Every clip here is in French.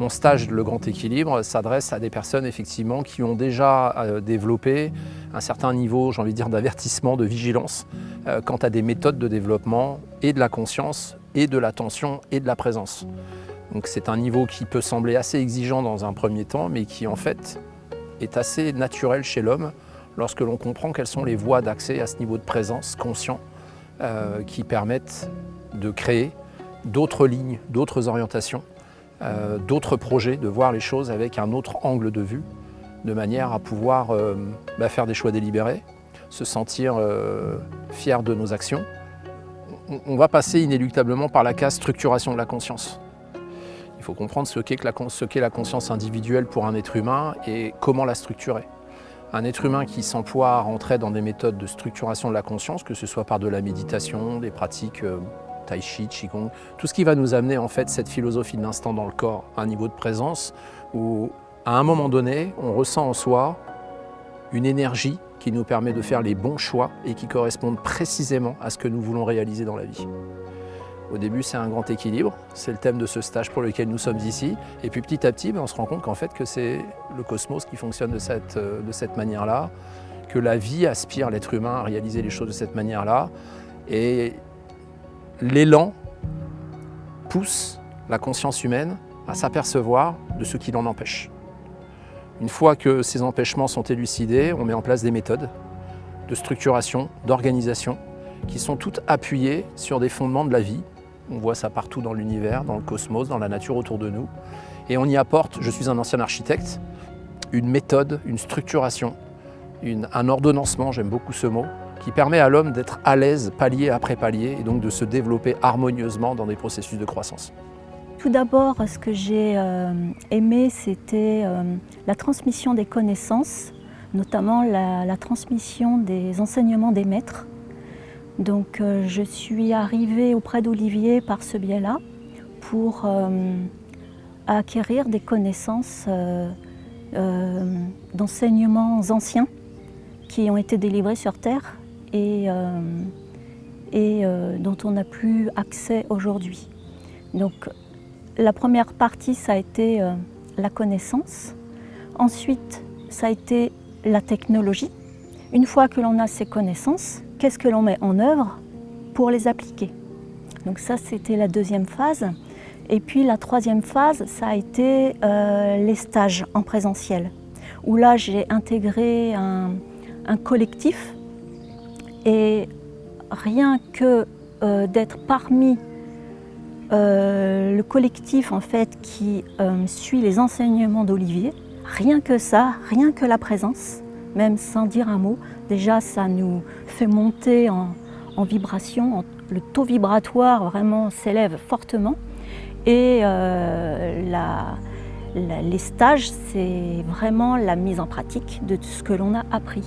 Mon stage, le Grand Équilibre, s'adresse à des personnes effectivement qui ont déjà développé un certain niveau, j'ai envie de dire, d'avertissement, de vigilance quant à des méthodes de développement et de la conscience et de l'attention et de la présence. Donc c'est un niveau qui peut sembler assez exigeant dans un premier temps, mais qui en fait est assez naturel chez l'homme lorsque l'on comprend quelles sont les voies d'accès à ce niveau de présence conscient qui permettent de créer d'autres lignes, d'autres orientations, d'autres projets, de voir les choses avec un autre angle de vue, de manière à pouvoir faire des choix délibérés, se sentir fier de nos actions. On va passer inéluctablement par la case structuration de la conscience. Il faut comprendre ce qu'est la conscience individuelle pour un être humain et comment la structurer. Un être humain qui s'emploie à rentrer dans des méthodes de structuration de la conscience, que ce soit par de la méditation, des pratiques tai chi, qigong, tout ce qui va nous amener en fait cette philosophie de l'instant dans le corps, un niveau de présence où à un moment donné, on ressent en soi une énergie qui nous permet de faire les bons choix et qui correspondent précisément à ce que nous voulons réaliser dans la vie. Au début, c'est un grand équilibre, c'est le thème de ce stage pour lequel nous sommes ici. Et puis petit à petit, on se rend compte qu'en fait que c'est le cosmos qui fonctionne de cette manière-là, que la vie aspire l'être humain à réaliser les choses de cette manière-là. Et l'élan pousse la conscience humaine à s'apercevoir de ce qui l'en empêche. Une fois que ces empêchements sont élucidés, on met en place des méthodes de structuration, d'organisation, qui sont toutes appuyées sur des fondements de la vie. On voit ça partout dans l'univers, dans le cosmos, dans la nature autour de nous. Et on y apporte, je suis un ancien architecte, une méthode, une structuration, un ordonnancement, j'aime beaucoup ce mot, qui permet à l'homme d'être à l'aise palier après palier et donc de se développer harmonieusement dans des processus de croissance. Tout d'abord, ce que j'ai aimé, c'était la transmission des connaissances, notamment la transmission des enseignements des maîtres. Donc je suis arrivée auprès d'Olivier par ce biais-là pour acquérir des connaissances d'enseignements anciens qui ont été délivrés sur Terre et dont on n'a plus accès aujourd'hui. Donc la première partie, ça a été la connaissance. Ensuite, ça a été la technologie. Une fois que l'on a ces connaissances, qu'est-ce que l'on met en œuvre pour les appliquer? Donc ça, c'était la deuxième phase. Et puis la troisième phase, ça a été les stages en présentiel, où là, j'ai intégré un collectif. Et rien que d'être parmi le collectif en fait, qui suit les enseignements d'Olivier, rien que ça, rien que la présence, même sans dire un mot, déjà ça nous fait monter en vibration, le taux vibratoire vraiment s'élève fortement. Et les stages, c'est vraiment la mise en pratique de tout ce que l'on a appris.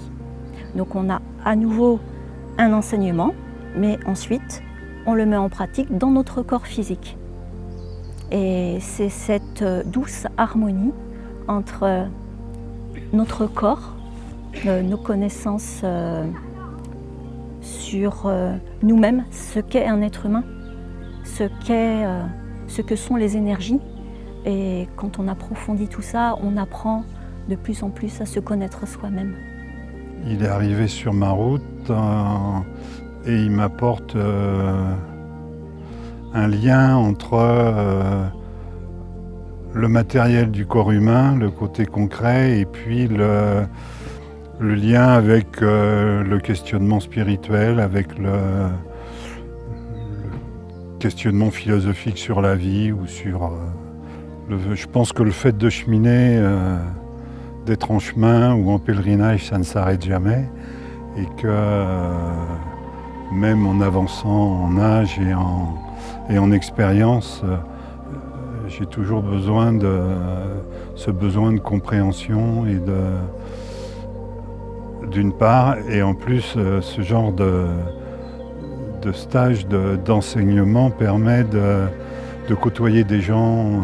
Donc on a à nouveau un enseignement, mais ensuite on le met en pratique dans notre corps physique. Et c'est cette douce harmonie entre notre corps, nos connaissances sur nous-mêmes, ce qu'est un être humain, ce que sont les énergies. Et quand on approfondit tout ça, on apprend de plus en plus à se connaître soi-même. Il est arrivé sur ma route et il m'apporte un lien entre le matériel du corps humain, le côté concret, et puis le lien avec le questionnement spirituel, avec le questionnement philosophique sur la vie ou sur... je pense que le fait de cheminer, d'être en chemin ou en pèlerinage, ça ne s'arrête jamais, et que même en avançant en âge et en expérience, j'ai toujours besoin de ce besoin de compréhension et d'une part, et en plus ce genre de stage d'enseignement permet de côtoyer des gens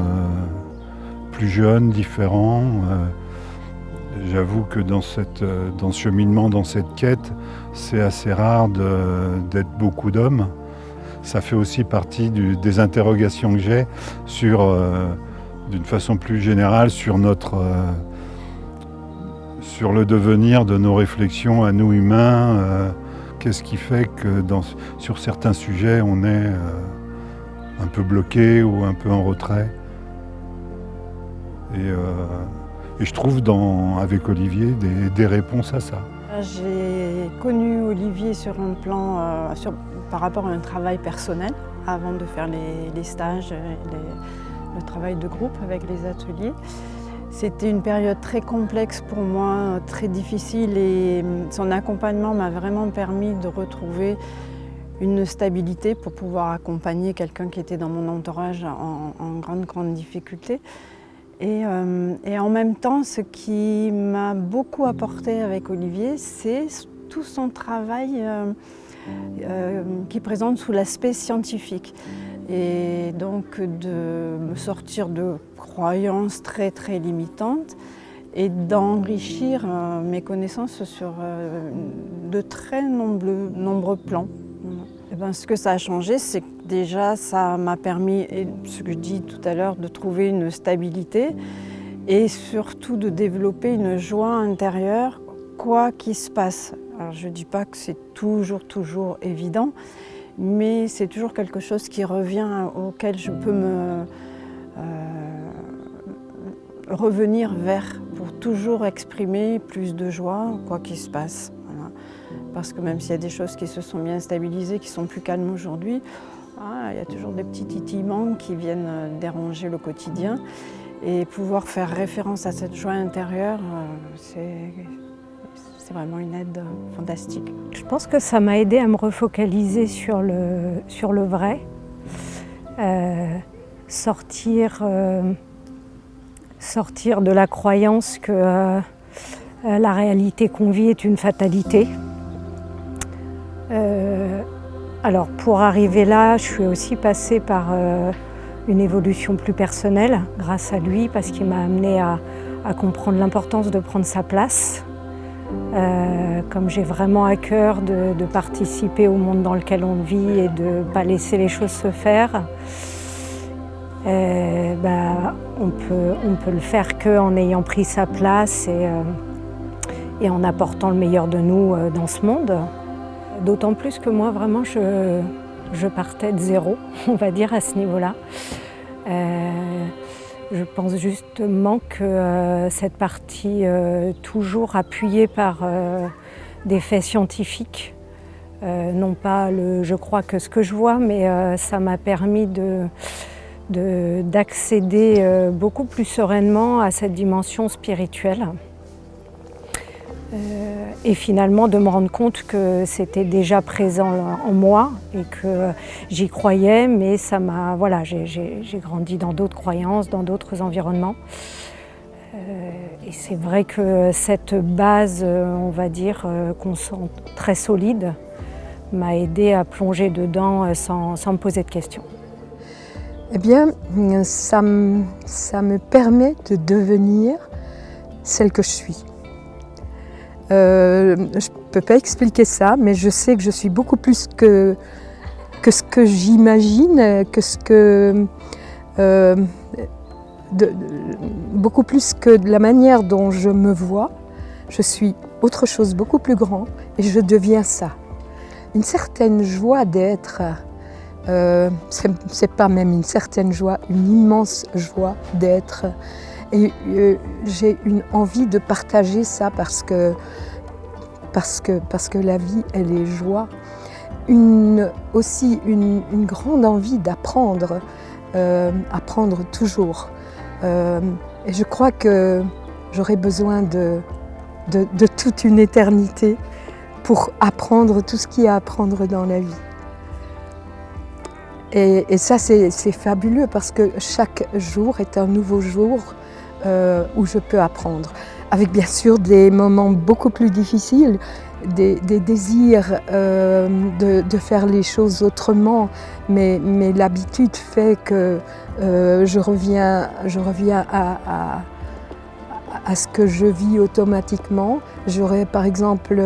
plus jeunes, différents. J'avoue que dans ce cheminement, dans cette quête, c'est assez rare d'être beaucoup d'hommes. Ça fait aussi partie des interrogations que j'ai sur d'une façon plus générale sur sur le devenir de nos réflexions à nous humains. Qu'est-ce qui fait que sur certains sujets on est un peu bloqué ou un peu en retrait. Et je trouve avec Olivier des réponses à ça. J'ai connu Olivier sur un plan, par rapport à un travail personnel, avant de faire les stages, le travail de groupe avec les ateliers. C'était une période très complexe pour moi, très difficile, et son accompagnement m'a vraiment permis de retrouver une stabilité pour pouvoir accompagner quelqu'un qui était dans mon entourage en grande difficulté. Et en même temps, ce qui m'a beaucoup apporté avec Olivier, c'est tout son travail qui présente sous l'aspect scientifique. Et donc de me sortir de croyances très limitantes et d'enrichir mes connaissances sur de très nombreux plans. Et ben, ce que ça a changé, c'est que déjà ça m'a permis, et ce que je dis tout à l'heure, de trouver une stabilité et surtout de développer une joie intérieure, quoi qu'il se passe. Alors je ne dis pas que c'est toujours évident, mais c'est toujours quelque chose qui revient, auquel je peux me revenir vers pour toujours exprimer plus de joie, quoi qu'il se passe. Voilà. Parce que même s'il y a des choses qui se sont bien stabilisées, qui sont plus calmes aujourd'hui, il y a toujours des petits titillements qui viennent déranger le quotidien. Et pouvoir faire référence à cette joie intérieure, c'est vraiment une aide fantastique. Je pense que ça m'a aidé à me refocaliser sur le vrai, sortir de la croyance que la réalité qu'on vit est une fatalité. Alors pour arriver là, je suis aussi passée par une évolution plus personnelle grâce à lui, parce qu'il m'a amenée à comprendre l'importance de prendre sa place. Comme j'ai vraiment à cœur de participer au monde dans lequel on vit et de ne pas laisser les choses se faire, on peut le faire qu'en ayant pris sa place et en apportant le meilleur de nous dans ce monde. D'autant plus que moi, vraiment, je partais de zéro, on va dire, à ce niveau-là. Je pense justement que cette partie, toujours appuyée par des faits scientifiques, non pas je crois que ce que je vois, mais ça m'a permis d'accéder beaucoup plus sereinement à cette dimension spirituelle. Et finalement de me rendre compte que c'était déjà présent en moi et que j'y croyais, mais ça m'a, voilà, j'ai grandi dans d'autres croyances, dans d'autres environnements. Et c'est vrai que cette base, on va dire, qu'on sent très solide, m'a aidé à plonger dedans sans me poser de questions. Eh bien, ça me permet de devenir celle que je suis. Je ne peux pas expliquer ça, mais je sais que je suis beaucoup plus que ce que j'imagine, beaucoup plus que de la manière dont je me vois. Je suis autre chose, beaucoup plus grand, et je deviens ça. Une certaine joie d'être, c'est pas même une certaine joie, une immense joie d'être. Et j'ai une envie de partager ça parce que la vie, elle est joie. Aussi une grande envie d'apprendre, apprendre toujours. Et je crois que j'aurai besoin de toute une éternité pour apprendre tout ce qu'il y a à apprendre dans la vie. Et ça, c'est fabuleux parce que chaque jour est un nouveau jour où je peux apprendre. Avec bien sûr des moments beaucoup plus difficiles, des désirs de faire les choses autrement, mais l'habitude fait que je reviens à ce que je vis automatiquement. J'aurais par exemple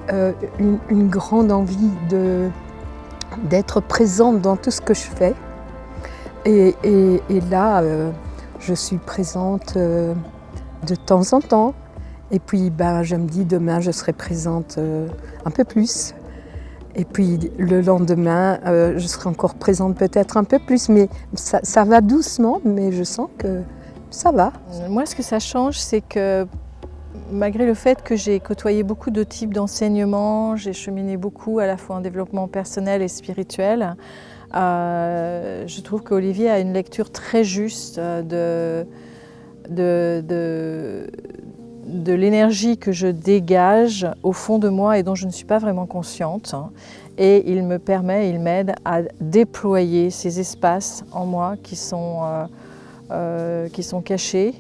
une grande envie d'être présente dans tout ce que je fais. Et là, je suis présente de temps en temps. Et puis je me dis demain je serai présente un peu plus. Et puis le lendemain je serai encore présente peut-être un peu plus. Mais ça va doucement, mais je sens que ça va. Moi, ce que ça change, c'est que malgré le fait que j'ai côtoyé beaucoup de types d'enseignements, j'ai cheminé beaucoup à la fois en développement personnel et spirituel, je trouve qu'Olivier a une lecture très juste de l'énergie que je dégage au fond de moi et dont je ne suis pas vraiment consciente. Et il m'aide à déployer ces espaces en moi qui sont cachés,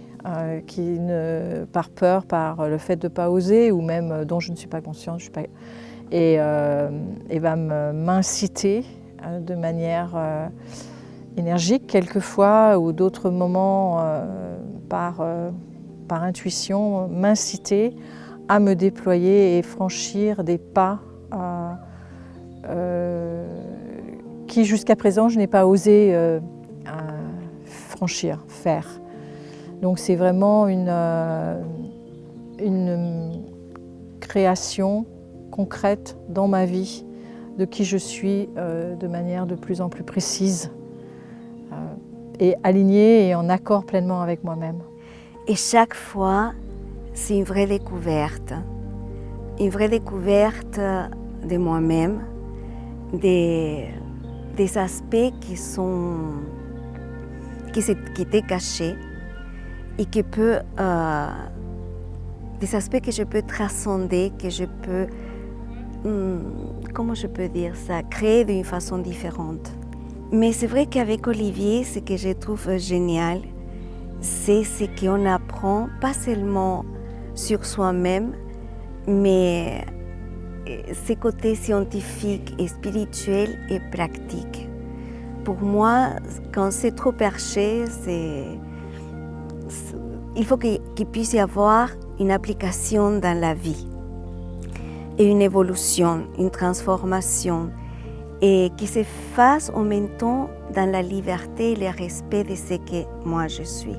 par peur, par le fait de ne pas oser ou même dont je ne suis pas consciente. Et va m'inciter de manière énergique quelquefois ou d'autres moments par intuition, m'inciter à me déployer et franchir des pas qui jusqu'à présent je n'ai pas osé franchir, faire. Donc c'est vraiment une création concrète dans ma vie de qui je suis de manière de plus en plus précise et alignée et en accord pleinement avec moi-même. Et chaque fois, c'est une vraie découverte de moi-même, des aspects qui étaient cachés et des aspects que je peux transcender, que je peux, comment je peux dire ça, créer d'une façon différente. Mais c'est vrai qu'avec Olivier, ce que je trouve génial, c'est ce qu'on apprend, pas seulement sur soi-même, mais ses côtés scientifiques et spirituels et pratiques. Pour moi, quand c'est trop perché, il faut qu'il puisse y avoir une application dans la vie et une évolution, une transformation et qui se fasse en même temps dans la liberté et le respect de ce que moi je suis.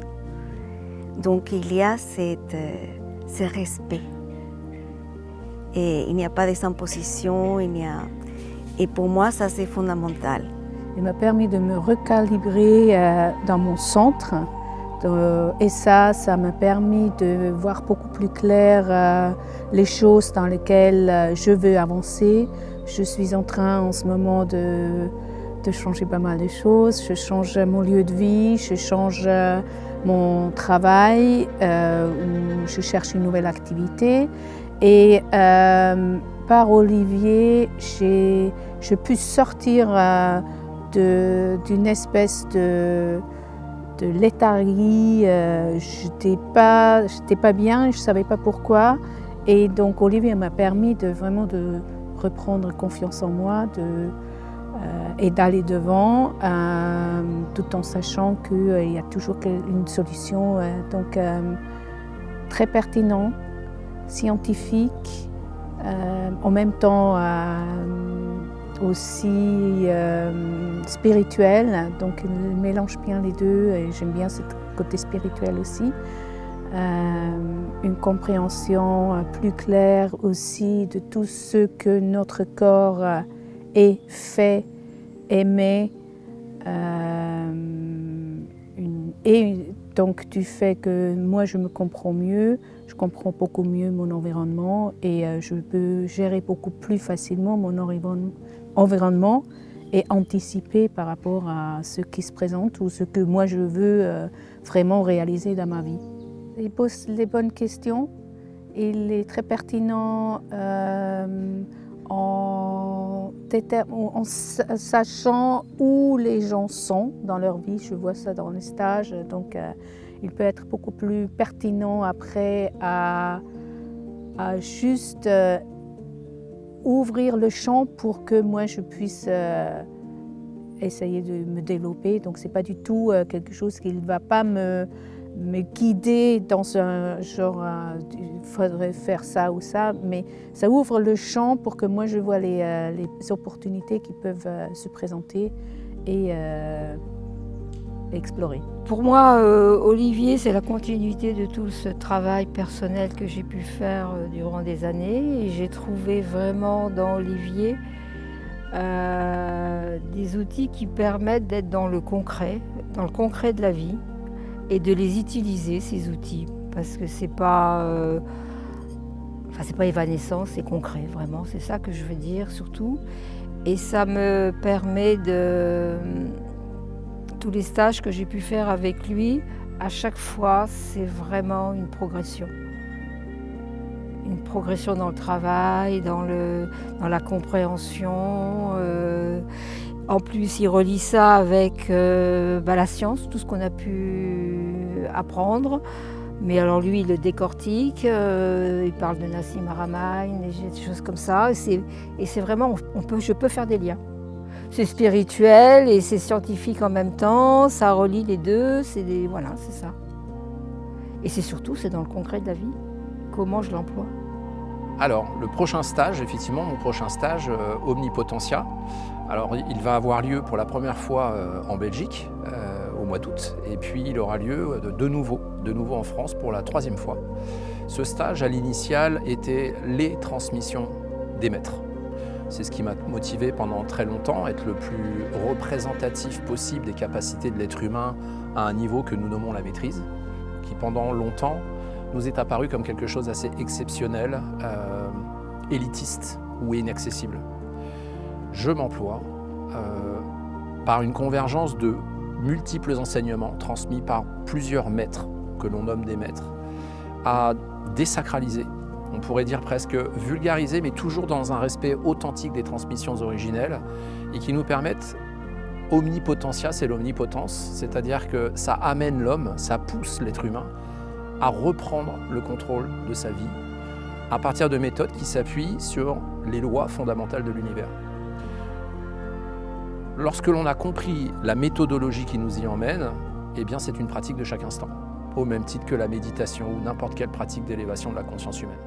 Donc il y a ce respect. Et il n'y a pas de et pour moi, ça c'est fondamental. Il m'a permis de me recalibrer dans mon centre. Et ça m'a permis de voir beaucoup plus clair les choses dans lesquelles je veux avancer. Je suis en train en ce moment de changer pas mal de choses. Je change mon lieu de vie, je change mon travail, je cherche une nouvelle activité. Et par Olivier, je pu sortir d'une espèce de léthargie. J'étais pas bien, je ne savais pas pourquoi. Et donc Olivier m'a permis de vraiment de reprendre confiance en moi et d'aller devant tout en sachant qu'il y a toujours une solution. Donc très pertinent, scientifique, en même temps aussi spirituel, donc il mélange bien les deux et j'aime bien ce côté spirituel aussi. Une compréhension plus claire aussi de tout ce que notre corps est fait, aimé, et donc du fait que moi je me comprends mieux, je comprends beaucoup mieux mon environnement et je peux gérer beaucoup plus facilement mon environnement et anticiper par rapport à ce qui se présente ou ce que moi je veux vraiment réaliser dans ma vie. Il pose les bonnes questions, il est très pertinent en sachant où les gens sont dans leur vie. Je vois ça dans les stages, donc il peut être beaucoup plus pertinent après à juste ouvrir le champ pour que moi je puisse essayer de me développer. Donc c'est pas du tout quelque chose qui ne va pas me guider dans un genre il faudrait faire ça ou ça, mais ça ouvre le champ pour que moi je vois les opportunités qui peuvent se présenter et explorer. Pour moi, Olivier, c'est la continuité de tout ce travail personnel que j'ai pu faire durant des années. Et j'ai trouvé vraiment dans Olivier des outils qui permettent d'être dans le concret de la vie et de les utiliser, ces outils, parce que c'est pas évanescent, c'est concret, vraiment, c'est ça que je veux dire surtout. Et ça me permet tous les stages que j'ai pu faire avec lui, à chaque fois, c'est vraiment une progression. Une progression dans le travail, dans la compréhension. En plus, il relie ça avec la science, tout ce qu'on a pu apprendre. Mais alors lui, il le décortique, il parle de Nassim Haramein, des choses comme ça. Et c'est vraiment, je peux faire des liens. C'est spirituel et c'est scientifique en même temps, ça relie les deux, voilà, c'est ça. Et c'est dans le concret de la vie, comment je l'emploie. Alors, le prochain stage, effectivement, mon prochain stage, Omnipotentia. Alors, il va avoir lieu pour la première fois en Belgique, au mois d'août, et puis il aura lieu de nouveau en France pour la 3e fois. Ce stage, à l'initial, était les transmissions des maîtres. C'est ce qui m'a motivé pendant très longtemps, être le plus représentatif possible des capacités de l'être humain à un niveau que nous nommons la maîtrise, qui pendant longtemps nous est apparu comme quelque chose d'assez exceptionnel, élitiste ou inaccessible. Je m'emploie par une convergence de multiples enseignements transmis par plusieurs maîtres, que l'on nomme des maîtres, à désacraliser, on pourrait dire presque vulgariser, mais toujours dans un respect authentique des transmissions originelles, et qui nous permettent, omnipotentia, c'est l'omnipotence, c'est-à-dire que ça amène l'homme, ça pousse l'être humain à reprendre le contrôle de sa vie, à partir de méthodes qui s'appuient sur les lois fondamentales de l'univers. Lorsque l'on a compris la méthodologie qui nous y emmène, eh bien c'est une pratique de chaque instant, au même titre que la méditation ou n'importe quelle pratique d'élévation de la conscience humaine.